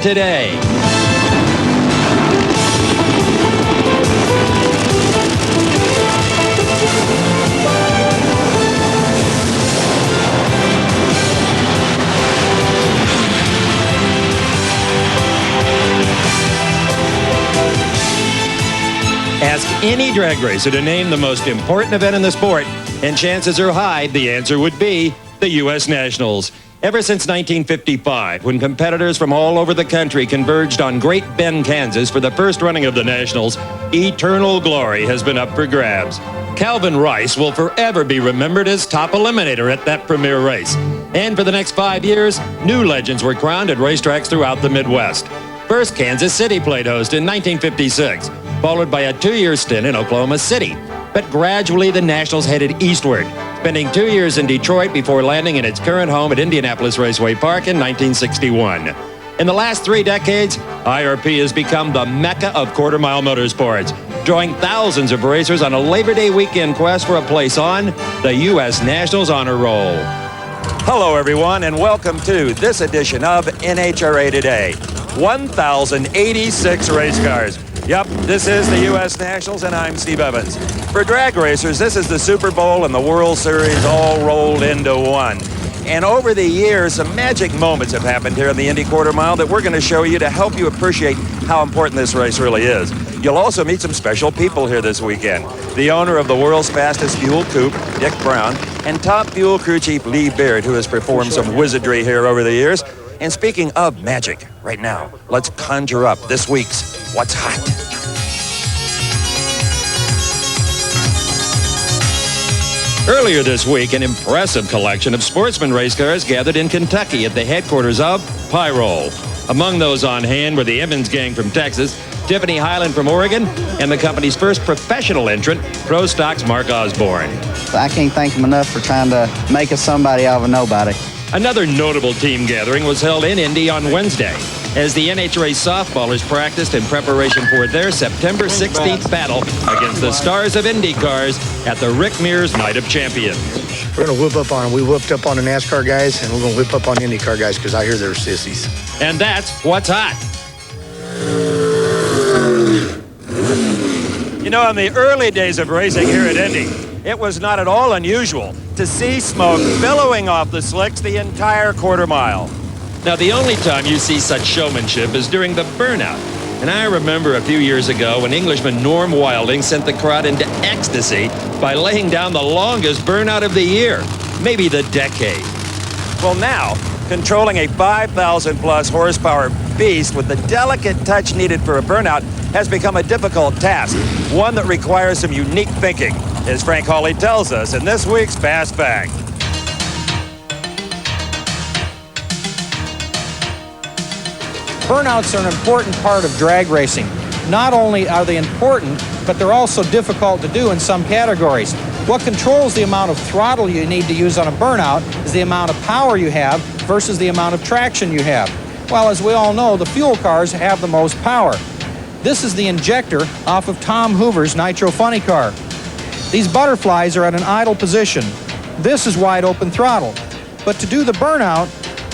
today. Ask any drag racer to name the most important event in the sport, and chances are high the answer would be the US Nationals. Ever since 1955, when competitors from all over the country converged on Great Bend, Kansas for the first running of the Nationals, eternal glory has been up for grabs. Calvin Rice will forever be remembered as top eliminator at that premier race. And for the next 5 years, new legends were crowned at racetracks throughout the Midwest. First, Kansas City played host in 1956, followed by a 2-year stint in Oklahoma City. But gradually, the Nationals headed eastward, spending 2 years in Detroit before landing in its current home at Indianapolis Raceway Park in 1961. In the last 3 decades, IRP has become the mecca of quarter-mile motorsports, drawing thousands of racers on a Labor Day weekend quest for a place on the U.S. Nationals Honor Roll. Hello, everyone, and welcome to this edition of NHRA Today. 1,086 race cars. Yep, this is the U.S. Nationals, and I'm Steve Evans. For drag racers, this is the Super Bowl and the World Series all rolled into one. And over the years, some magic moments have happened here in the Indy Quarter Mile that we're going to show you to help you appreciate how important this race really is. You'll also meet some special people here this weekend. The owner of the world's fastest fuel coupe, Dick Brown, and top fuel crew chief Lee Beard, who has performed some wizardry here over the years. And speaking of magic, right now, let's conjure up this week's What's Hot. Earlier this week, an impressive collection of sportsman race cars gathered in Kentucky at the headquarters of Pyrol. Among those on hand were the Emmons gang from Texas, Tiffany Highland from Oregon, and the company's first professional entrant, Pro Stock's Mark Osborne. I can't thank him enough for trying to make us somebody out of a nobody. Another notable team gathering was held in Indy on Wednesday, as the NHRA softballers practiced in preparation for their September 16th battle against the stars of Indy cars at the Rick Mears Night of Champions. We're going to whip up on them. We whipped up on the NASCAR guys, and we're going to whip up on the IndyCar guys because I hear they're sissies. And that's What's Hot. You know, in the early days of racing here at Indy, it was not at all unusual to see smoke billowing off the slicks the entire quarter mile. Now, the only time you see such showmanship is during the burnout. And I remember a few years ago when Englishman Norm Wilding sent the crowd into ecstasy by laying down the longest burnout of the year, maybe the decade. Well, now, controlling a 5,000-plus horsepower beast with the delicate touch needed for a burnout has become a difficult task, one that requires some unique thinking, as Frank Hawley tells us in this week's Fast Fact. Burnouts are an important part of drag racing. Not only are they important, but they're also difficult to do in some categories. What controls the amount of throttle you need to use on a burnout is the amount of power you have versus the amount of traction you have. Well, as we all know, the fuel cars have the most power. This is the injector off of Tom Hoover's Nitro Funny car. These butterflies are at an idle position. This is wide open throttle. But to do the burnout,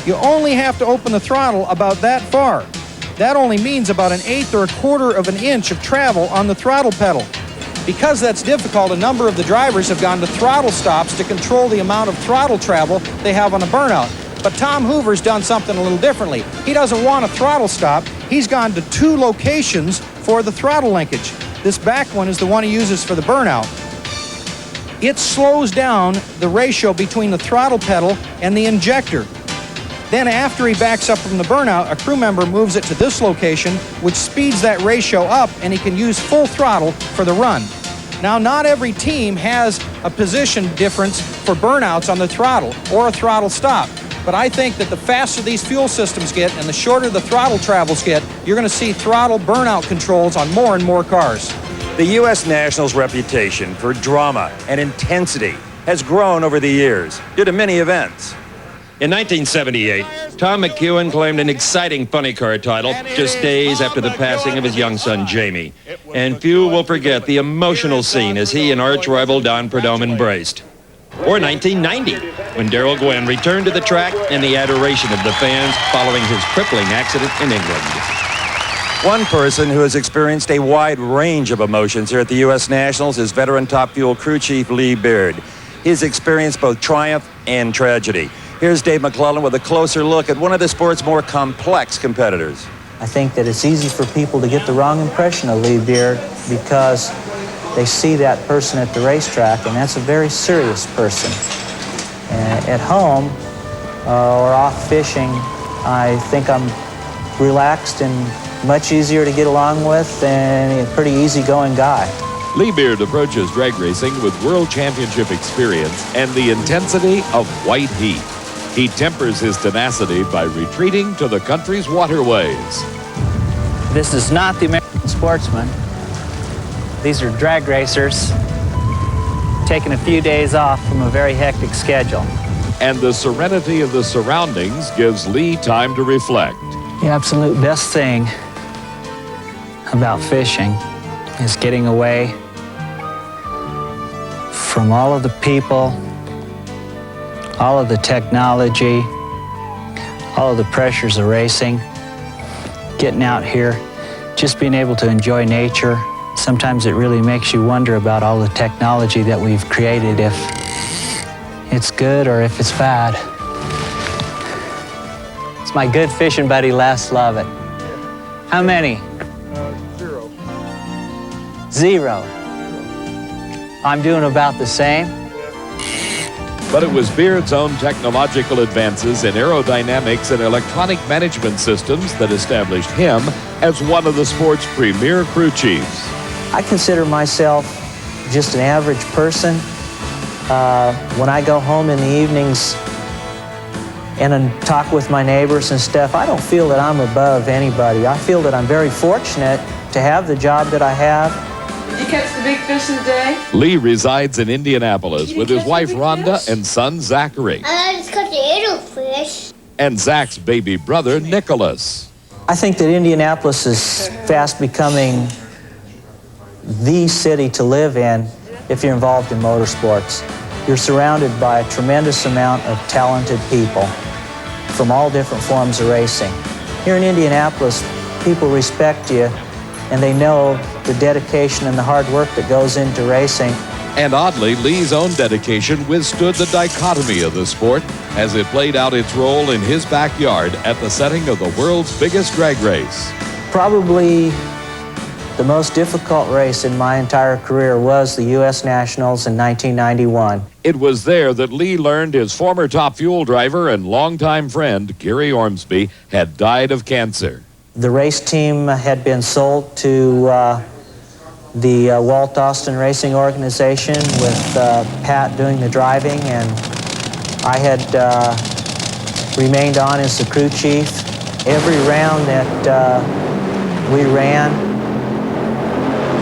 you only have to open the throttle about that far. That only means about 1/8 or 1/4 of an inch of travel on the throttle pedal. Because that's difficult, a number of the drivers have gone to throttle stops to control the amount of throttle travel they have on a burnout. But Tom Hoover's done something a little differently. He doesn't want a throttle stop. He's gone to 2 locations for the throttle linkage. This back one is the one he uses for the burnout. It slows down the ratio between the throttle pedal and the injector. Then after he backs up from the burnout, a crew member moves it to this location, which speeds that ratio up, and he can use full throttle for the run. Now, not every team has a position difference for burnouts on the throttle or a throttle stop. But I think that the faster these fuel systems get and the shorter the throttle travels get, you're going to see throttle burnout controls on more and more cars. The U.S. Nationals' reputation for drama and intensity has grown over the years due to many events. In 1978, Tom McEwen claimed an exciting funny car title just days after the passing of his young son, Jamie. And few will forget the emotional scene as he and arch rival Don Prudhomme embraced. Or 1990, when Darrell Gwynn returned to the track and the adoration of the fans following his crippling accident in England. One person who has experienced a wide range of emotions here at the U.S. Nationals is veteran Top Fuel crew chief Lee Beard. He's experienced both triumph and tragedy. Here's Dave McClellan with a closer look at one of the sport's more complex competitors. I think that it's easy for people to get the wrong impression of Lee Beard because they see that person at the racetrack, and that's a very serious person. At home or off fishing, I think I'm relaxed and much easier to get along with and a pretty easygoing guy. Lee Beard approaches drag racing with world championship experience and the intensity of white heat. He tempers his tenacity by retreating to the country's waterways. This is not the American sportsman. These are drag racers taking a few days off from a very hectic schedule. And the serenity of the surroundings gives Lee time to reflect. The absolute best thing about fishing is getting away from all of the people, all of the technology, all of the pressures of racing, getting out here, just being able to enjoy nature. Sometimes it really makes you wonder about all the technology that we've created, if it's good or if it's bad. It's my good fishing buddy, Les Lovett. How many? Zero. I'm doing about the same. But it was Beard's own technological advances in aerodynamics and electronic management systems that established him as one of the sport's premier crew chiefs. I consider myself just an average person. When I go home in the evenings and talk with my neighbors and stuff, I don't feel that I'm above anybody. I feel that I'm very fortunate to have the job that I have. Did you catch the big fish of the day? Lee resides in Indianapolis with his wife Rhonda and son Zachary. I just caught the little fish. And Zach's baby brother Nicholas. I think that Indianapolis is fast becoming the city to live in if you're involved in motorsports. You're surrounded by a tremendous amount of talented people from all different forms of racing. Here in Indianapolis, people respect you and they know the dedication and the hard work that goes into racing. And oddly, Lee's own dedication withstood the dichotomy of the sport as it played out its role in his backyard at the setting of the world's biggest drag race. Probably the most difficult race in my entire career was the US Nationals in 1991. It was there that Lee learned his former Top Fuel driver and longtime friend, Gary Ormsby, had died of cancer. The race team had been sold to the Walt Austin Racing Organization with Pat doing the driving, and I had remained on as the crew chief. Every round that we ran,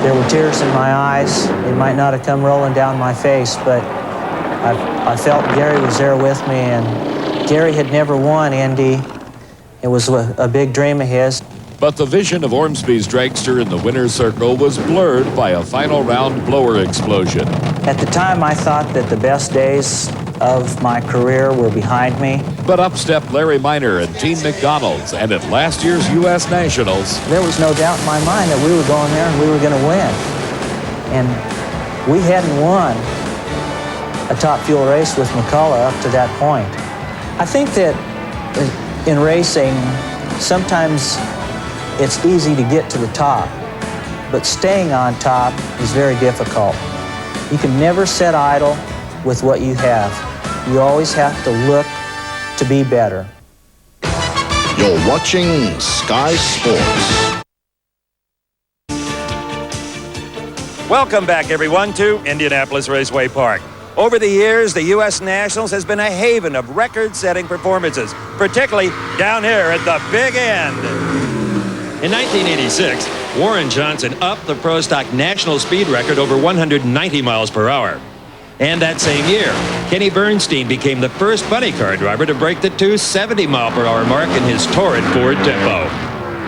there were tears in my eyes. They might not have come rolling down my face, but I felt Gary was there with me, and Gary had never won Indy. It was a big dream of his. But the vision of Ormsby's dragster in the winner's circle was blurred by a final round blower explosion. At the time, I thought that the best days of my career were behind me. But up stepped Larry Minor and Team McDonald's, and at last year's U.S. Nationals, There was no doubt in my mind that we were going there and we were going to win. And we hadn't won a Top Fuel race with McCullough up to that point. I think that in racing, sometimes it's easy to get to the top, but staying on top is very difficult. You can never sit idle with what you have. You always have to look to be better. You're watching Sky Sports. Welcome back, everyone, to Indianapolis Raceway Park. Over the years, the U.S. Nationals has been a haven of record-setting performances, particularly down here at the big end. In 1986, Warren Johnson upped the Pro Stock national speed record over 190 miles per hour. And that same year, Kenny Bernstein became the first bunny car driver to break the 270 mile per hour mark in his torrid Ford Tempo.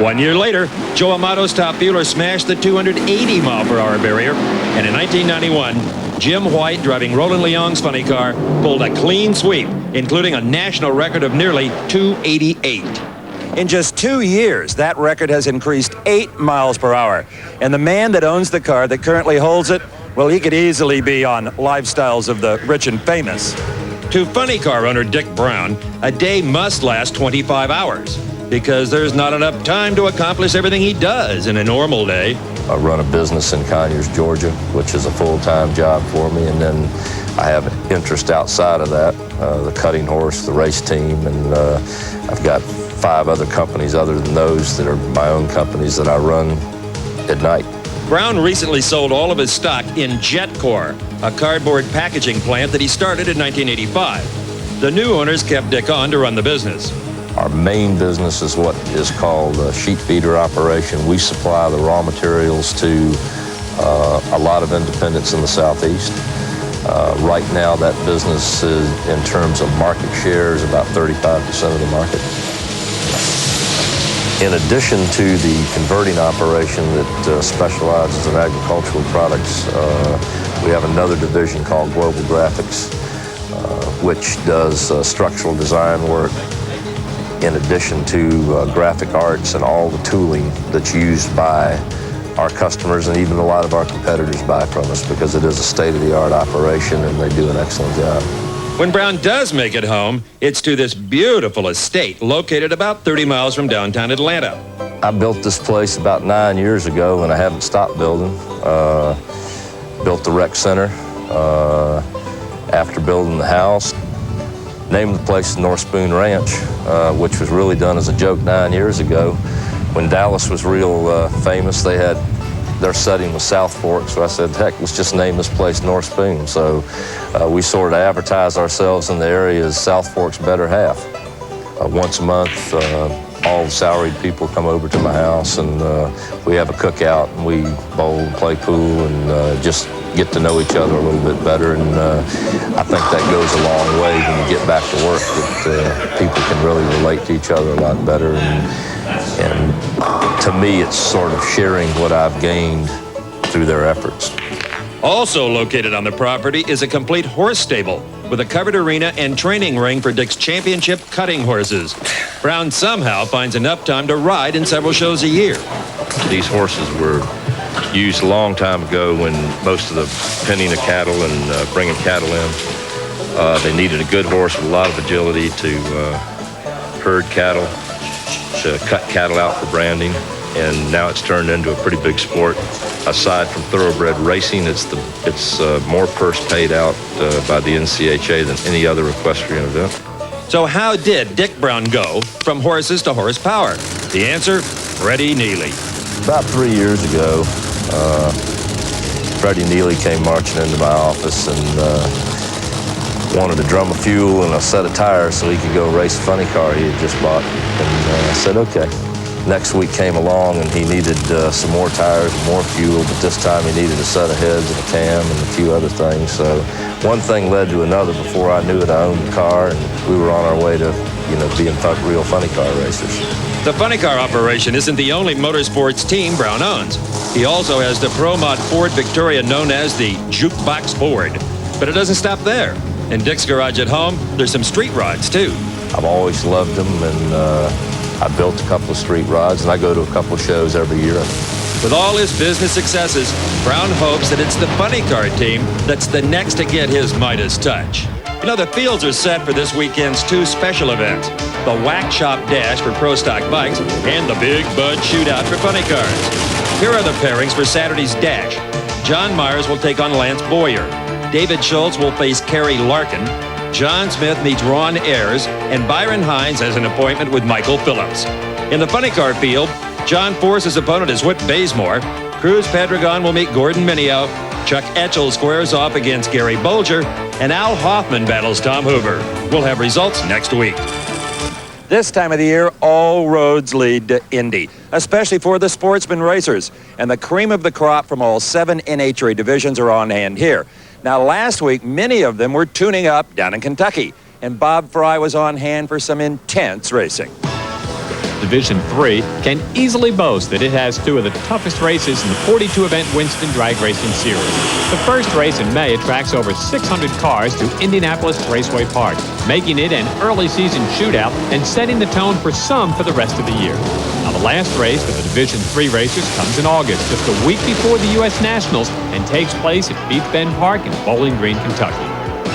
1 year later, Joe Amato's Top Fueler smashed the 280 mile per hour barrier, and in 1991, Jim White, driving Roland Leong's funny car, pulled a clean sweep, including a national record of nearly 288. In just 2 years, that record has increased 8 miles per hour. And the man that owns the car that currently holds it, well, he could easily be on Lifestyles of the Rich and Famous. To funny car owner Dick Brown, a day must last 25 hours because there's not enough time to accomplish everything he does in a normal day. I run a business in Conyers, Georgia, which is a full-time job for me, and then I have an interest outside of that, the cutting horse, the race team, and I've got 5 other companies other than those that are my own companies that I run at night. Brown recently sold all of his stock in Jetcore, a cardboard packaging plant that he started in 1985. The new owners kept Dick on to run the business. Our main business is what is called a sheet feeder operation. We supply the raw materials to a lot of independents in the Southeast. Right now, that business is, in terms of market share, is about 35% of the market. In addition to the converting operation that specializes in agricultural products, we have another division called Global Graphics, which does structural design work, in addition to graphic arts and all the tooling that's used by our customers, and even a lot of our competitors buy from us because it is a state-of-the-art operation and they do an excellent job. When Brown does make it home, it's to this beautiful estate located about 30 miles from downtown Atlanta. I built this place about 9 years ago and I haven't stopped building. Built the rec center after building the house. Named the place North Spoon Ranch, which was really done as a joke 9 years ago. When Dallas was real famous, they had their setting was South Fork, so I said, heck, let's just name this place North Spoon. So we sort of advertise ourselves in the area as South Fork's better half. Once a month, all the salaried people come over to my house and we have a cookout and we bowl and play pool and just get to know each other a little bit better, and I think that goes a long way when you get back to work, that people can really relate to each other a lot better, and to me it's sort of sharing what I've gained through their efforts. Also located on the property is a complete horse stable with a covered arena and training ring for Dick's championship cutting horses. Brown somehow finds enough time to ride in several shows a year. These horses were used a long time ago when most of the penning of cattle and bringing cattle in. They needed a good horse with a lot of agility to herd cattle, to cut cattle out for branding, and now it's turned into a pretty big sport. Aside from thoroughbred racing, it's more purse paid out by the NCHA than any other equestrian event. So how did Dick Brown go from horses to horsepower? The answer, Freddie Neely. About 3 years ago, Freddie Neely came marching into my office and wanted a drum of fuel and a set of tires so he could go race a funny car he had just bought. And I said, okay. Next week came along and he needed some more tires and more fuel, but this time he needed a set of heads and a cam and a few other things. So one thing led to another. Before I knew it, I owned the car and we were on our way to, being real funny car racers. The funny car operation isn't the only motorsports team Brown owns. He also has the Pro-Mod Ford Victoria known as the Jukebox Ford. But it doesn't stop there. In Dick's garage at home, there's some street rods too. I've always loved them, and I built a couple of street rods, and I go to a couple of shows every year. With all his business successes, Brown hopes that it's the funny car team that's the next to get his Midas touch. The fields are set for this weekend's 2 special events, the Whack Shop Dash for Pro Stock bikes and the Big Bud Shootout for funny cars. Here are the pairings for Saturday's Dash. John Myers will take on Lance Boyer. David Schultz will face Kerry Larkin. John Smith meets Ron Ayers, and Byron Hines has an appointment with Michael Phillips. In the funny car field, John Force's opponent is Whit Bazemore. Cruz Pedregon will meet Gordon Minio. Chuck Etchell squares off against Gary Bolger, and Al Hoffman battles Tom Hoover. We'll have results next week. This time of the year, all roads lead to Indy, especially for the sportsman racers. And the cream of the crop from all 7 NHRA divisions are on hand here. Now, last week, many of them were tuning up down in Kentucky, and Bob Fry was on hand for some intense racing. Division III can easily boast that it has two of the toughest races in the 42-event Winston Drag Racing Series. The first race in May attracts over 600 cars to Indianapolis Raceway Park, making it an early season shootout and setting the tone for some for the rest of the year. Now, the last race for the Division III racers comes in August, just a week before the US Nationals, and takes place at Beach Bend Park in Bowling Green, Kentucky.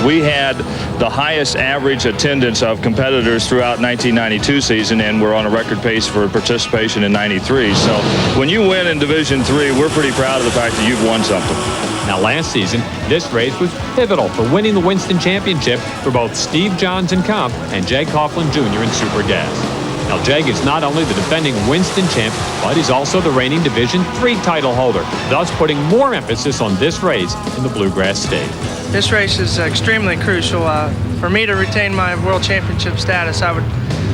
We had the highest average attendance of competitors throughout 1992 season, and we're on a record pace for participation in 93. So when you win in Division III, we're pretty proud of the fact that you've won something. Now, last season, this race was pivotal for winning the Winston Championship for both Steve Johns in Comp and Jag Coughlin Jr. in Super Gas. Now, Jag is not only the defending Winston champ, but he's also the reigning Division III title holder, thus putting more emphasis on this race in the Bluegrass State. This race is extremely crucial. For me to retain my world championship status, I would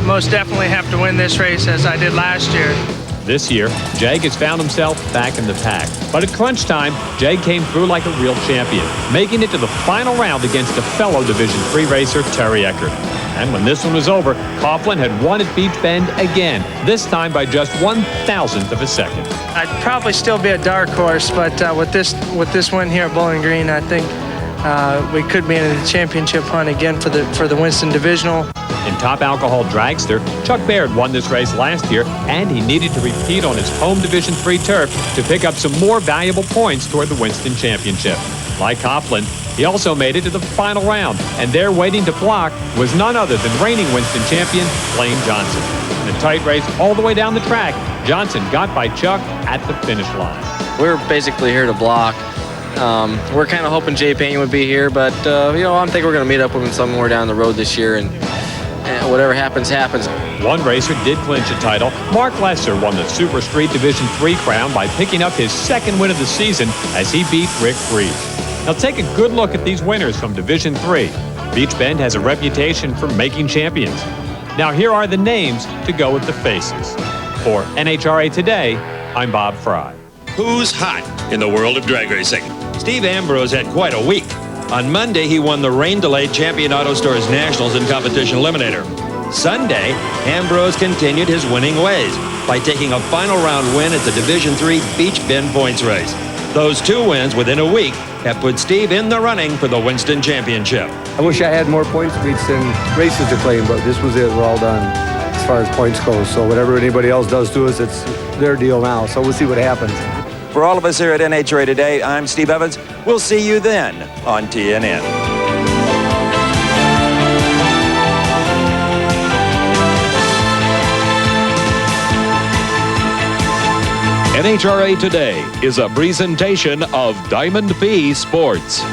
most definitely have to win this race as I did last year. This year, Jag has found himself back in the pack. But at crunch time, Jag came through like a real champion, making it to the final round against a fellow Division III racer, Terry Eckert. And when this one was over, Coughlin had won at Beach Bend again, this time by just 1/1000th of a second. I'd probably still be a dark horse, but with this win here at Bowling Green, I think we could be in the championship hunt again for the Winston Divisional. In Top Alcohol Dragster, Chuck Baird won this race last year, and he needed to repeat on his home Division III turf to pick up some more valuable points toward the Winston Championship. Like Coughlin, he also made it to the final round, and there waiting to block was none other than reigning Winston champion, Blaine Johnson. In a tight race all the way down the track, Johnson got by Chuck at the finish line. We're basically here to block. We're kind of hoping Jay Payne would be here, but I think we're going to meet up with him somewhere down the road this year, and whatever happens, happens. One racer did clinch a title. Mark Lesser won the Super Street Division III crown by picking up his second win of the season as he beat Rick Freed. Now take a good look at these winners from Division III. Beach Bend has a reputation for making champions. Now here are the names to go with the faces. For NHRA Today, I'm Bob Fry. Who's hot in the world of drag racing? Steve Ambrose had quite a week. On Monday, he won the rain-delayed Champion Auto Stores Nationals in Competition Eliminator. Sunday, Ambrose continued his winning ways by taking a final round win at the Division III Beach Bend points race. Those two wins within a week have put Steve in the running for the Winston Championship. I wish I had more points beats and races to claim, but this was it. We're all done as far as points goes. So whatever anybody else does to us, it's their deal now. So we'll see what happens. For all of us here at NHRA Today, I'm Steve Evans. We'll see you then on TNN. NHRA Today is a presentation of Diamond P Sports.